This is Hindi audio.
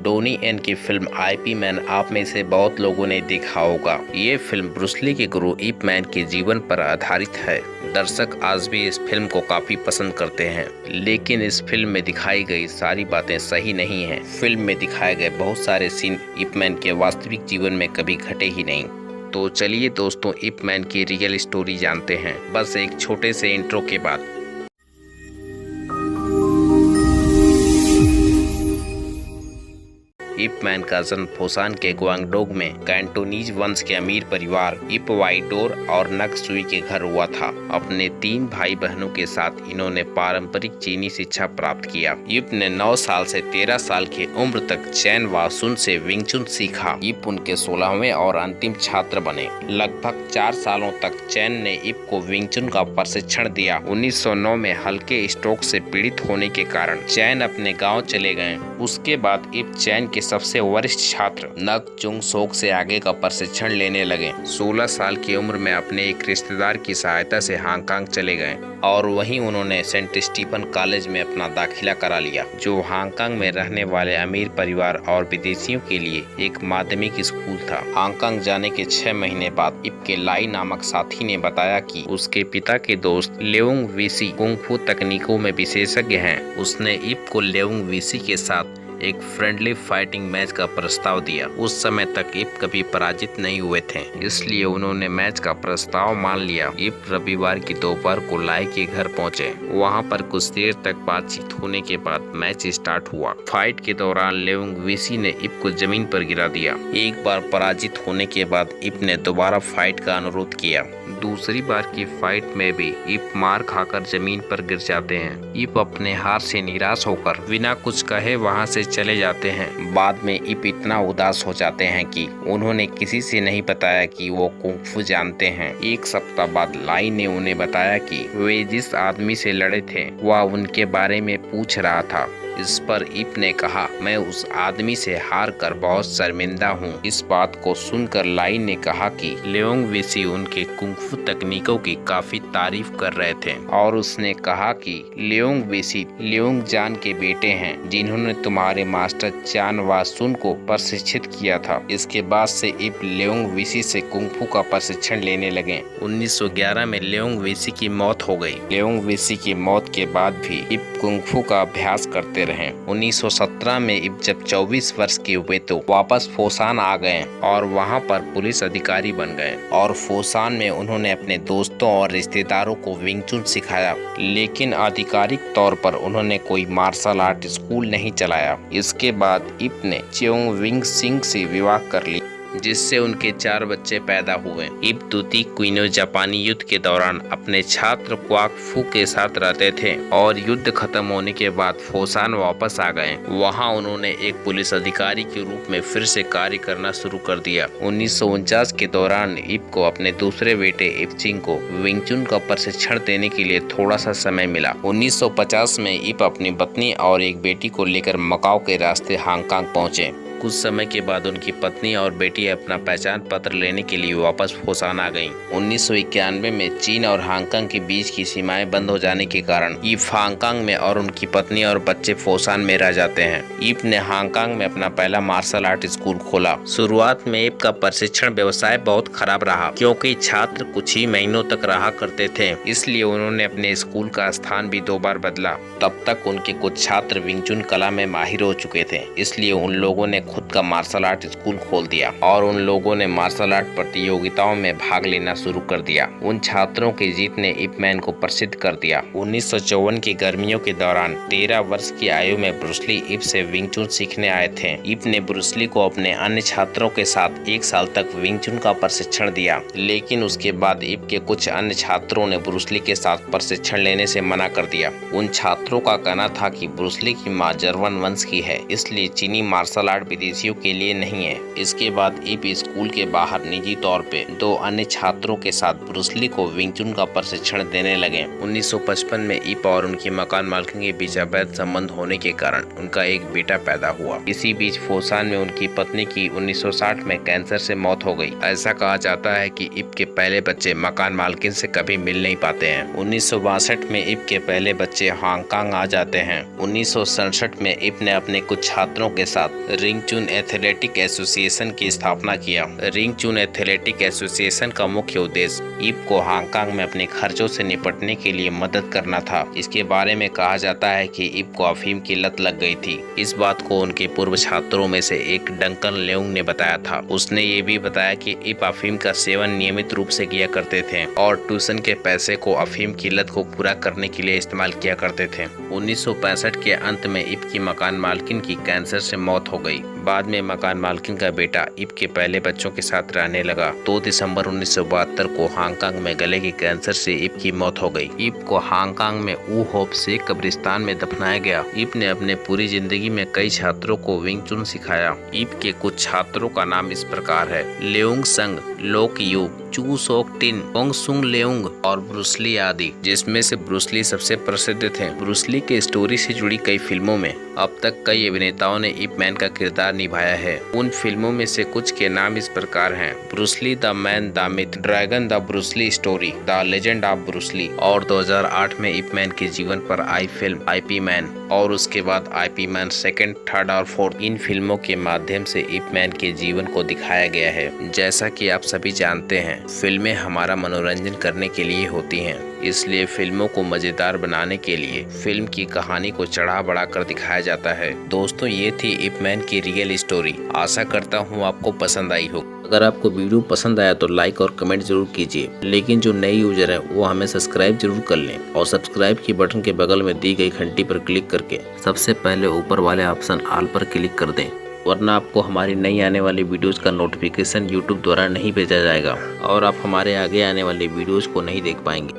डोनी एन की फिल्म आईपी मैन आप में से बहुत लोगों ने देखा होगा। ये फिल्म ब्रूस ली के गुरु इप मैन के जीवन पर आधारित है। दर्शक आज भी इस फिल्म को काफी पसंद करते हैं, लेकिन इस फिल्म में दिखाई गई सारी बातें सही नहीं हैं। फिल्म में दिखाए गए बहुत सारे सीन इप मैन के वास्तविक जीवन में कभी घटे ही नहीं। तो चलिए दोस्तों, इप मैन की रियल स्टोरी जानते हैं, बस एक छोटे से इंट्रो के बाद। इप मैन का जन्म फोसान के ग्वांगडोंग में कैंटोनीज वंश के अमीर परिवार इप वाइडोर और नग सुई के घर हुआ था। अपने 3 भाई बहनों के साथ इन्होंने पारंपरिक चीनी शिक्षा प्राप्त किया। इप ने 9 साल से 13 साल की उम्र तक चैन वा सुन से विंग चुन सीखा। इप उनके 16वें और अंतिम छात्र बने। लगभग 4 सालों तक चैन ने इप को विंग चुन का प्रशिक्षण दिया। 1909 में हल्के स्ट्रोक से पीड़ित होने के कारण चैन अपने गाँव चले गए। उसके बाद इप चैन के सबसे वरिष्ठ छात्र नग चुंग सोक से आगे का प्रशिक्षण लेने लगे। 16 साल की उम्र में अपने एक रिश्तेदार की सहायता से हांगकांग चले गए और वहीं उन्होंने सेंट स्टीफन कॉलेज में अपना दाखिला करा लिया, जो हांगकांग में रहने वाले अमीर परिवार और विदेशियों के लिए एक माध्यमिक स्कूल था। हांगकांग जाने के 6 महीने बाद इप के लाई नामक साथी ने बताया कि उसके पिता के दोस्त लेउंग वीसी कुंग-फू तकनीकों में विशेषज्ञ हैं। उसने इप को लेउंग वीसी के साथ एक फ्रेंडली फाइटिंग मैच का प्रस्ताव दिया। उस समय तक इप कभी पराजित नहीं हुए थे, इसलिए उन्होंने मैच का प्रस्ताव मान लिया। इप रविवार की दोपहर को लाई के घर पहुंचे। वहां पर कुछ देर तक बातचीत होने के बाद मैच स्टार्ट हुआ। फाइट के दौरान लेउंग वीसी ने इप को जमीन पर गिरा दिया। एक बार पराजित होने के बाद इप ने दोबारा फाइट का अनुरोध किया। दूसरी बार की फाइट में भी इप मार खाकर जमीन पर गिर जाते हैं। इप अपने हार से निराश होकर बिना कुछ कहे वहां से चले जाते हैं। बाद में इप इतना उदास हो जाते हैं कि उन्होंने किसी से नहीं बताया कि वो कुंग-फू जानते हैं। 1 सप्ताह बाद लाई ने उन्हें बताया कि वे जिस आदमी से लड़े थे वह उनके बारे में पूछ रहा था। इस पर इप ने कहा, मैं उस आदमी से हार कर बहुत शर्मिंदा हूँ। इस बात को सुनकर लाई ने कहा कि लेउंग वीसी उनके कुंग-फू तकनीकों की काफी तारीफ कर रहे थे और उसने कहा कि लेउंग वीसी लेउंग जान के बेटे हैं, जिन्होंने तुम्हारे मास्टर चान वा सुन को प्रशिक्षित किया था। इसके बाद से इप लेउंग वीसी से कुंग-फू का प्रशिक्षण लेने लगे। 1911 में लेउंग वीसी की मौत हो गई। लेउंग वीसी की मौत के बाद भी इप कुंग-फू का अभ्यास करते रहे। 1917 में इप जब 24 वर्ष के हुए तो वापस फोसान आ गए और वहां पर पुलिस अधिकारी बन गए और फोसान में उन्होंने अपने दोस्तों और रिश्तेदारों को विंग चुन सिखाया, लेकिन आधिकारिक तौर पर उन्होंने कोई मार्शल आर्ट स्कूल नहीं चलाया। इसके बाद इप ने चियोंग विंग सिंह से विवाह कर लिया, जिससे उनके 4 बच्चे पैदा हुए। इप द्वितीय क्विनो जापानी युद्ध के दौरान अपने छात्र क्वाक फू के साथ रहते थे और युद्ध खत्म होने के बाद फोसान वापस आ गए। वहां उन्होंने एक पुलिस अधिकारी के रूप में फिर से कार्य करना शुरू कर दिया। 1949 के दौरान इप को अपने दूसरे बेटे इप चिंग को विंग चुन का प्रशिक्षण देने के लिए थोड़ा सा समय मिला। 1950 में इप अपनी पत्नी और एक बेटी को लेकर मकाओ के रास्ते हांगकांग पहुंचे। कुछ समय के बाद उनकी पत्नी और बेटी अपना पहचान पत्र लेने के लिए वापस फोसान आ गईं। 1991 में चीन और हांगकांग के बीच की सीमाएं बंद हो जाने के कारण इप हांगकांग में और उनकी पत्नी और बच्चे फोसान में रह जाते हैं। इप ने हांगकांग में अपना पहला मार्शल आर्ट स्कूल खोला। शुरुआत में इप का प्रशिक्षण व्यवसाय बहुत खराब रहा, क्योंकि छात्र कुछ ही महीनों तक रहा करते थे, इसलिए उन्होंने अपने स्कूल का स्थान भी 2 बार बदला। तब तक उनके कुछ छात्र विंग चुन कला में माहिर हो चुके थे, इसलिए उन लोगों ने खुद का मार्शल आर्ट स्कूल खोल दिया और उन लोगों ने मार्शल आर्ट प्रतियोगिताओं में भाग लेना शुरू कर दिया। उन छात्रों की जीत ने इप मैन को प्रसिद्ध कर दिया। 1954 की गर्मियों के दौरान 13 वर्ष की आयु में ब्रूस ली इप से विंग चुन सीखने आए थे। इप ने ब्रूस ली को अपने अन्य छात्रों के साथ 1 साल तक विंग चुन का प्रशिक्षण दिया, लेकिन उसके बाद इप के कुछ अन्य छात्रों ने ब्रूस ली के साथ प्रशिक्षण लेने से मना कर दिया। उन छात्रों का कहना था कि ब्रूस ली की मां जर्मन वंश की है, इसलिए चीनी मार्शल आर्ट विदेशियों के लिए नहीं है। इसके बाद इप स्कूल के बाहर निजी तौर पे 2 अन्य छात्रों के साथ ब्रूस ली को विंग चुन का प्रशिक्षण देने लगे। 1955 में इप और उनकी मकान मालकिन के बीच अवैध संबंध होने के कारण उनका एक बेटा पैदा हुआ। इसी बीच फोसान में उनकी पत्नी की 1960 में कैंसर से मौत हो गई। ऐसा कहा जाता है कि इप के पहले बच्चे मकान मालकिन से कभी मिल नहीं पाते हैं। 1962 में इप के पहले बच्चे हांगकांग आ जाते हैं। 1967 में इप ने अपने कुछ छात्रों के साथ रिंग चुन एथलेटिक एसोसिएशन की स्थापना किया। रिंग चुन एथलेटिक एसोसिएशन का मुख्य उद्देश्य इप को हांगकांग में अपने खर्चों से निपटने के लिए मदद करना था। इसके बारे में कहा जाता है कि इप को अफीम की लत लग गई थी। इस बात को उनके पूर्व छात्रों में से एक डंकन लेउंग ने बताया था। उसने ये भी बताया कि इप अफीम का सेवन नियमित रूप से किया करते थे और ट्यूशन के पैसे को अफीम की लत को पूरा करने के लिए इस्तेमाल किया करते थे। 1965 के अंत में इप की मकान मालकिन की कैंसर से मौत हो गई। बाद में मकान मालकिन का बेटा इप के पहले बच्चों के साथ रहने लगा। 2 दिसंबर 1972 को हांगकांग में गले के कैंसर से इप की मौत हो गई। इप को हांगकांग में ऊ होप से कब्रिस्तान में दफनाया गया। इप ने अपने पूरी जिंदगी में कई छात्रों को विंग चुन सिखाया। इप के कुछ छात्रों का नाम इस प्रकार है: लेउंग संग, लोक यू, चू सोक टिन, ओंग सुंग लेउंग और ब्रूस ली आदि, जिसमें से ब्रूस ली सबसे प्रसिद्ध थे। ब्रूस ली के स्टोरी से जुड़ी कई फिल्मों में अब तक कई अभिनेताओं ने इप मैन का किरदार निभाया है। उन फिल्मों में से कुछ के नाम इस प्रकार हैं: Bruce Lee the man the myth, dragon the Bruce Lee story, the legend of Bruce Lee. और 2008 में इप मैन के जीवन पर आई फिल्म आईपी मैन और उसके बाद आईपी मैन 2nd, 3rd और 4th। इन फिल्मों के माध्यम से इप मैन के जीवन को दिखाया गया है। जैसा कि आप सभी जानते हैं, फिल्में हमारा मनोरंजन करने के लिए होती हैं, इसलिए फिल्मों को मजेदार बनाने के लिए फिल्म की कहानी को चढ़ा बढ़ा कर दिखाया जाता है। दोस्तों, ये थी इप मैन की रियल स्टोरी। आशा करता हूँ आपको पसंद आई हो। अगर आपको वीडियो पसंद आया तो लाइक और कमेंट जरूर कीजिए, लेकिन जो नए यूजर हैं वो हमें सब्सक्राइब जरूर कर लें और सब्सक्राइब की बटन के बगल में दी गई घंटी पर क्लिक करके सबसे पहले ऊपर वाले ऑप्शन ऑल पर क्लिक कर दें, वरना आपको हमारी नई आने वाली वीडियोस का नोटिफिकेशन यूट्यूब द्वारा नहीं भेजा जाएगा और आप हमारे आगे आने वाली वीडियोस को नहीं देख पाएंगे।